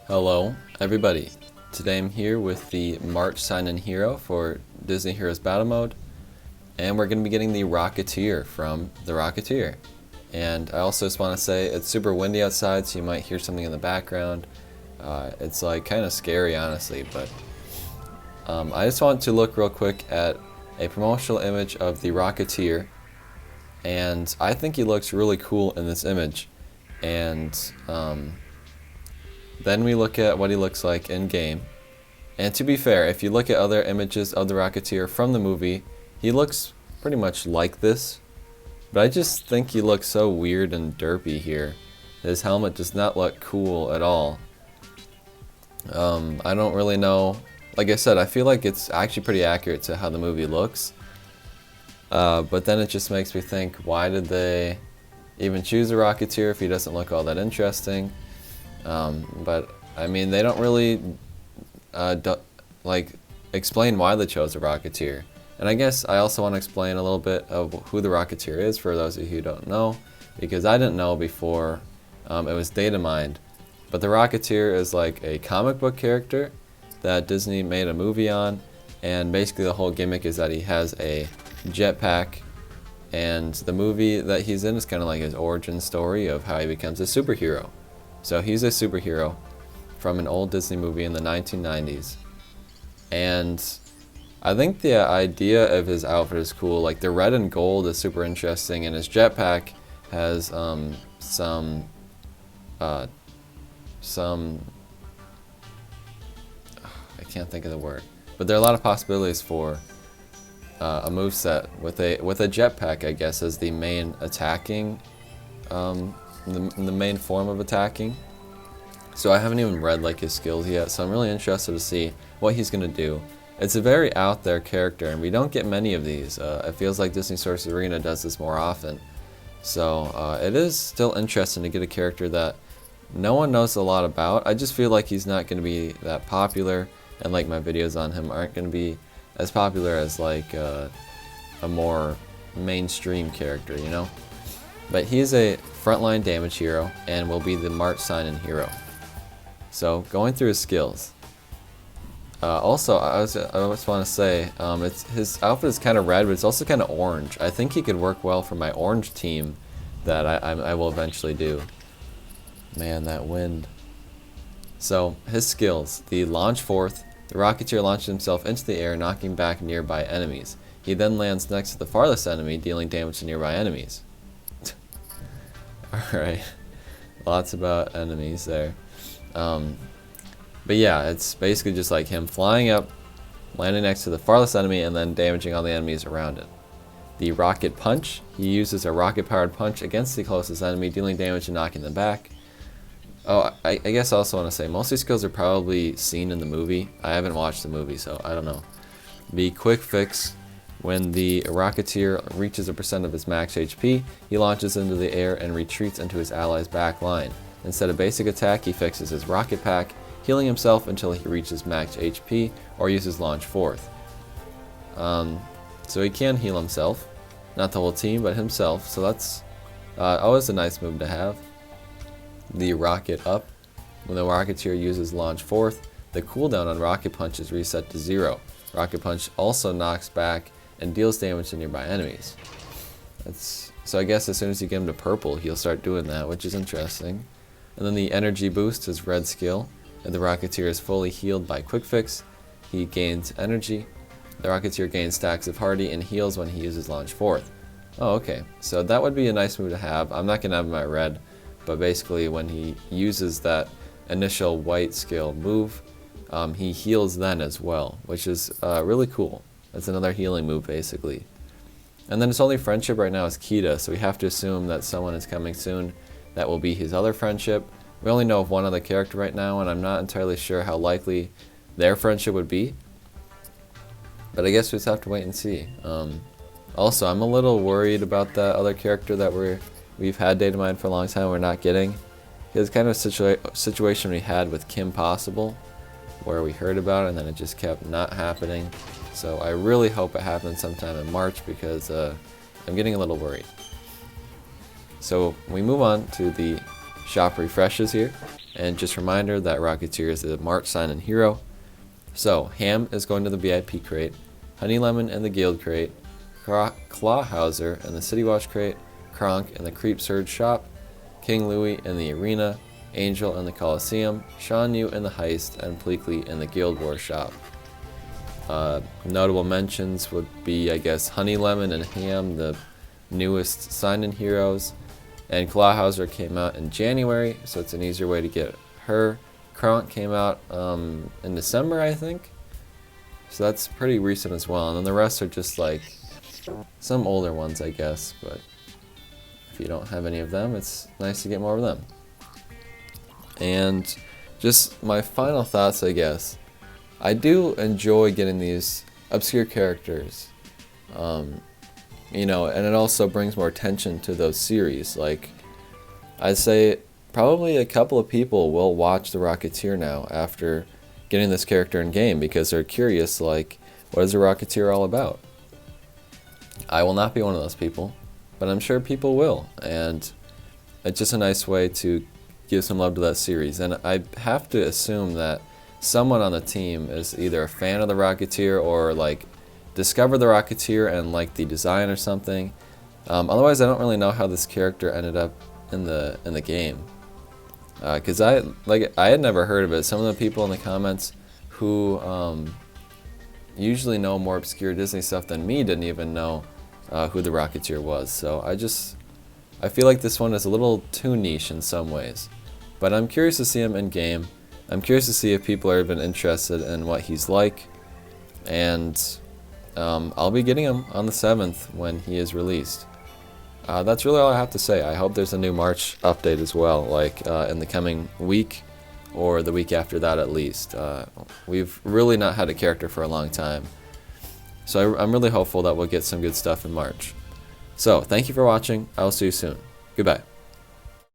Hello, everybody. Today I'm here with the March sign-in hero for Disney Heroes Battle Mode, and we're going to be getting the Rocketeer from the Rocketeer. And I also just want to say it's super windy outside, so you might hear something in the background. It's like kind of scary, honestly, but I just want to look real quick at a promotional image of the Rocketeer, and I think he looks really cool in this image. And then we look at what he looks like in game. And to be fair, if you look at other images of the Rocketeer from the movie, he looks pretty much like this. But I just think he looks so weird and derpy here. His helmet does not look cool at all. I don't really know. Like I said, I feel like it's actually pretty accurate to how the movie looks. But then it just makes me think, why did they even choose a Rocketeer if he doesn't look all that interesting? But I mean, they don't really explain why they chose a Rocketeer. And I guess I also want to explain a little bit of who the Rocketeer is for those of you who don't know, because I didn't know before it was data mined. But the Rocketeer is like a comic book character that Disney made a movie on, and basically the whole gimmick is that he has a jetpack, and the movie that he's in is kind of like his origin story of how he becomes a superhero. So he's a superhero from an old Disney movie in the 1990s. And I think the idea of his outfit is cool. Like the red and gold is super interesting, and his jetpack has some I can't think of the word, but there are a lot of possibilities for a moveset with a jetpack, I guess, as the main attacking the main form of attacking. So I haven't even read like his skills yet, so I'm really interested to see what he's gonna do. It's a very out there character, and we don't get many of these. It feels like Disney Source Arena does this more often. So it is still interesting to get a character that no one knows a lot about. I just feel like he's not gonna be that popular, and like my videos on him aren't gonna be as popular as like a more mainstream character, you know? But he's a frontline damage hero and will be the March sign-in hero. So going through his skills. Also, I just want to say, his outfit is kind of red, but it's also kind of orange. I think he could work well for my orange team that I will eventually do. Man, that wind. So his skills: the launch forth. The Rocketeer launches himself into the air, knocking back nearby enemies. He then lands next to the farthest enemy, dealing damage to nearby enemies. Alright, lots about enemies there. But yeah, it's basically just like him flying up, landing next to the farthest enemy, and then damaging all the enemies around it. The rocket punch: he uses a rocket-powered punch against the closest enemy, dealing damage and knocking them back. Oh, I guess I also want to say, most of these skills are probably seen in the movie. I haven't watched the movie, so I don't know. The quick fix: when the Rocketeer reaches a percent of his max HP, he launches into the air and retreats into his ally's back line. Instead of basic attack, he fixes his rocket pack, healing himself until he reaches max HP, or uses launch forth. So he can heal himself, not the whole team, but himself, so that's always a nice move to have. The rocket up: when the Rocketeer uses launch forth, the cooldown on rocket punch is reset to 0. Rocket punch also knocks back and deals damage to nearby enemies. So I guess as soon as you get him to purple, he'll start doing that, which is interesting. And then the energy boost is red skill. If the Rocketeer is fully healed by quick fix, he gains energy. The Rocketeer gains stacks of hardy and heals when he uses launch forth. Oh, okay. So that would be a nice move to have. I'm not gonna have my red, but basically when he uses that initial white skill move, he heals then as well, which is really cool. That's another healing move, basically. And then his only friendship right now is Kita, so we have to assume that someone is coming soon that will be his other friendship. We only know of one other character right now, and I'm not entirely sure how likely their friendship would be. But I guess we just have to wait and see. Also, I'm a little worried about that other character that we've had data mined for a long time we're not getting. It's kind of a situation we had with Kim Possible, where we heard about it and then it just kept not happening. So I really hope it happens sometime in March, because I'm getting a little worried. So we move on to the shop refreshes here. And just a reminder that Rocketeer is a March sign-in hero. So, Ham is going to the VIP crate, Honey Lemon in the Guild crate, Clawhauser in the City Watch crate, Kronk in the Creep Surge shop, King Louie in the Arena, Angel in the Coliseum, Shan Yu in the Heist, and Pleakley in the Guild Wars shop. Notable mentions would be, I guess, Honey Lemon and Ham, the newest sign-in heroes, and Clawhauser came out in January, so it's an easier way to get her. Kronk came out in December, I think, so that's pretty recent as well, and then the rest are just like some older ones, I guess, but if you don't have any of them, it's nice to get more of them. And just my final thoughts, I guess. I do enjoy getting these obscure characters, you know, and it also brings more attention to those series. Like, I'd say probably a couple of people will watch the Rocketeer now after getting this character in game because they're curious, like, what is the Rocketeer all about? I will not be one of those people, but I'm sure people will, and it's just a nice way to give some love to that series. And I have to assume that someone on the team is either a fan of the Rocketeer or like discovered the Rocketeer and like the design or something. Otherwise, I don't really know how this character ended up in the game, because I had never heard of it. Some of the people in the comments who usually know more obscure Disney stuff than me didn't even know who the Rocketeer was. So I feel like this one is a little too niche in some ways, but I'm curious to see him in game. I'm curious to see if people are even interested in what he's like, and I'll be getting him on the 7th when he is released. That's really all I have to say. I hope there's a new March update as well, like in the coming week or the week after that at least. We've really not had a character for a long time, so I'm really hopeful that we'll get some good stuff in March. So thank you for watching. I will see you soon. Goodbye.